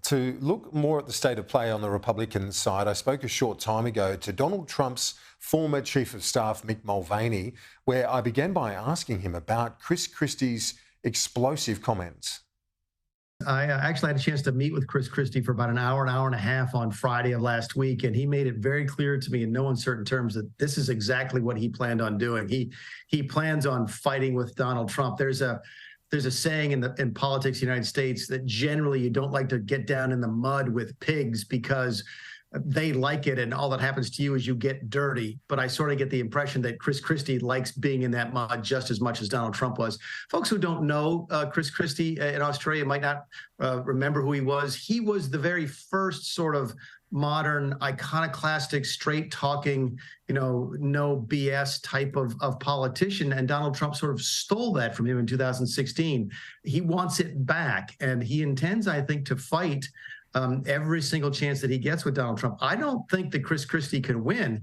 to look more at the state of play on the Republican side, I spoke a short time ago to Donald Trump's former Chief of Staff, Mick Mulvaney, where I began by asking him about Chris Christie's explosive comments. I actually had a chance to meet with Chris Christie for about an hour and a half on Friday of last week, and he made it very clear to me in no uncertain terms that this is exactly what he planned on doing. He plans on fighting with Donald Trump. There's a saying in politics in the United States that generally you don't like to get down in the mud with pigs because they like it, and all that happens to you is you get dirty. But I sort of get the impression that Chris Christie likes being in that mud just as much as Donald Trump was. Folks who don't know Chris Christie in Australia might not remember who he was. He was the very first sort of modern, iconoclastic, straight-talking, no BS type of politician, and Donald Trump sort of stole that from him in 2016. He wants it back, and he intends, I think, to fight every single chance that he gets with Donald Trump. I don't think that Chris Christie can win,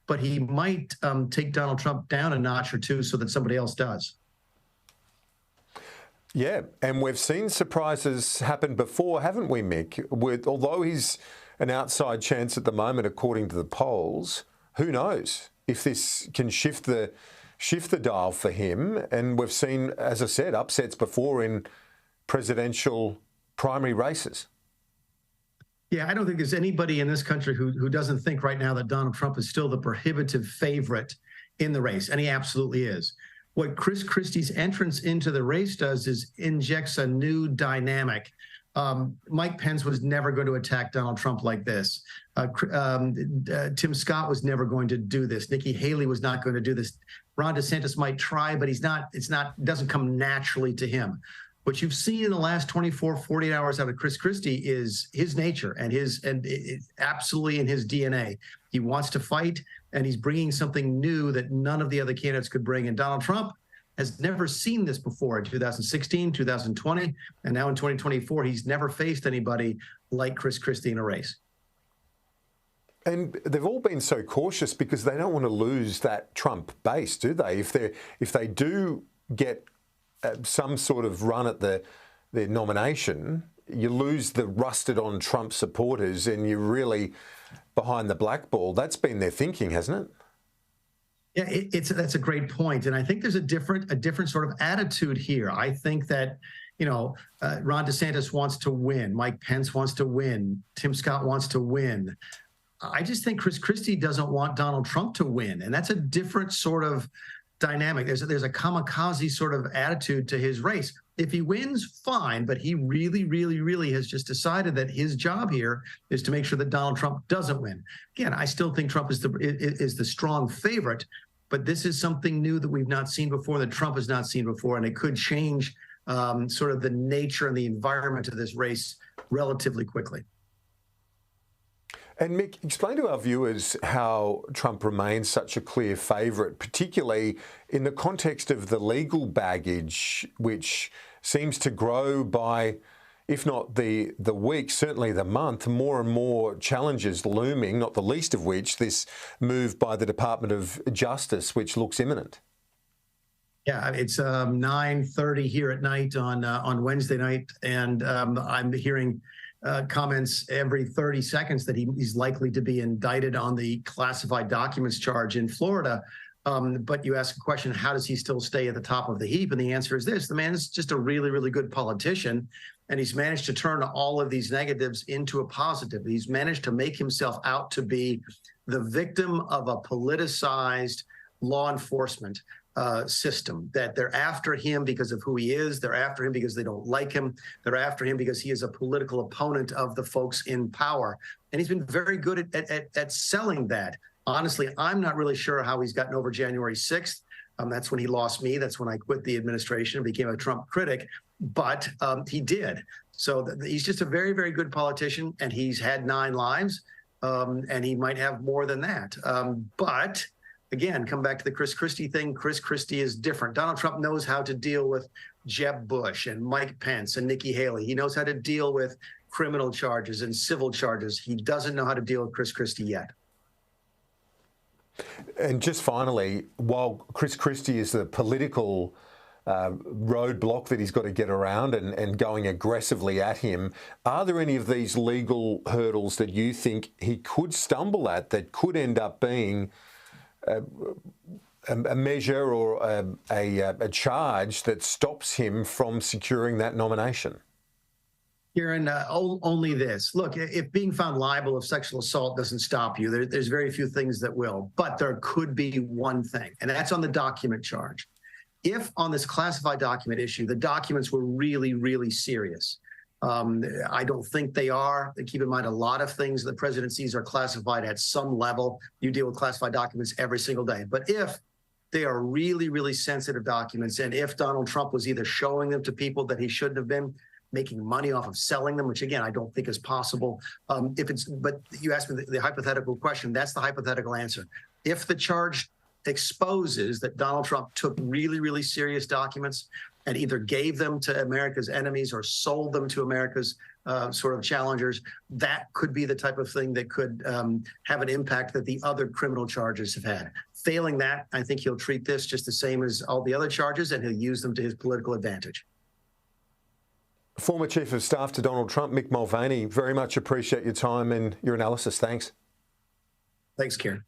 but he might take Donald Trump down a notch or two so that somebody else does. Yeah, and we've seen surprises happen before, haven't we, Mick? Although he's an outside chance at the moment, according to the polls, who knows if this can shift the dial for him. And we've seen, as I said, upsets before in presidential primary races. Yeah, I don't think there's anybody in this country who doesn't think right now that Donald Trump is still the prohibitive favorite in the race, and he absolutely is. What Chris Christie's entrance into the race does is injects a new dynamic. Mike Pence was never going to attack Donald Trump like this. Tim Scott was never going to do this. Nikki Haley was not going to do this. Ron DeSantis might try, but it doesn't come naturally to him. What you've seen in the last 24, 48 hours out of Chris Christie is his nature and it's absolutely in his DNA. He wants to fight, and he's bringing something new that none of the other candidates could bring. And Donald Trump has never seen this before in 2016, 2020, and now in 2024. He's never faced anybody like Chris Christie in a race. And they've all been so cautious because they don't want to lose that Trump base, do they? If they do get some sort of run at their nomination, you lose the rusted-on Trump supporters and you're really behind the black ball. That's been their thinking, hasn't it? Yeah, that's a great point, and I think there's a different sort of attitude here. I think that Ron DeSantis wants to win, Mike Pence wants to win, Tim Scott wants to win. I just think Chris Christie doesn't want Donald Trump to win, and that's a different sort of dynamic. There's a kamikaze sort of attitude to his race. If he wins, fine, but he really, really, really has just decided that his job here is to make sure that Donald Trump doesn't win. Again, I still think Trump is the strong favorite, but this is something new that we've not seen before, that Trump has not seen before, and it could change sort of the nature and the environment of this race relatively quickly. And Mick, explain to our viewers how Trump remains such a clear favourite, particularly in the context of the legal baggage, which seems to grow by, if not the week, certainly the month, more and more challenges looming, not the least of which this move by the Department of Justice, which looks imminent. Yeah, it's 9:30 here at night on Wednesday night, and I'm hearing comments every 30 seconds that he's likely to be indicted on the classified documents charge in Florida. But you ask a question, how does he still stay at the top of the heap? And the answer is this: the man is just a really, really good politician, and he's managed to turn all of these negatives into a positive. He's managed to make himself out to be the victim of a politicized law enforcement system, that they're after him because of who he is. They're after him because they don't like him. They're after him because he is a political opponent of the folks in power. And he's been very good at selling that. Honestly, I'm not really sure how he's gotten over January 6th. That's when he lost me. That's when I quit the administration and became a Trump critic. But he did. So he's just a very, very good politician, and he's had 9 lives, and he might have more than that. But again, come back to the Chris Christie thing. Chris Christie is different. Donald Trump knows how to deal with Jeb Bush and Mike Pence and Nikki Haley. He knows how to deal with criminal charges and civil charges. He doesn't know how to deal with Chris Christie yet. And just finally, while Chris Christie is the political roadblock that he's got to get around and going aggressively at him. Are there any of these legal hurdles that you think he could stumble at that could end up being a measure or a charge that stops him from securing that nomination? Kieran, only this. Look, if being found liable of sexual assault doesn't stop you, there's very few things that will. But there could be one thing, and that's on the document charge. If on this classified document issue, the documents were really, really serious, I don't think they are. Keep in mind, a lot of things the president sees are classified at some level. You deal with classified documents every single day. But if they are really, really sensitive documents, and if Donald Trump was either showing them to people that he shouldn't have been, making money off of selling them, which again, I don't think is possible. But you asked me the hypothetical question, that's the hypothetical answer. If the charge exposes that Donald Trump took really, really serious documents and either gave them to America's enemies or sold them to America's sort of challengers, that could be the type of thing that could have an impact that the other criminal charges have had. Failing that, I think he'll treat this just the same as all the other charges, and he'll use them to his political advantage. Former Chief of Staff to Donald Trump, Mick Mulvaney, very much appreciate your time and your analysis. Thanks. Thanks, Kieran.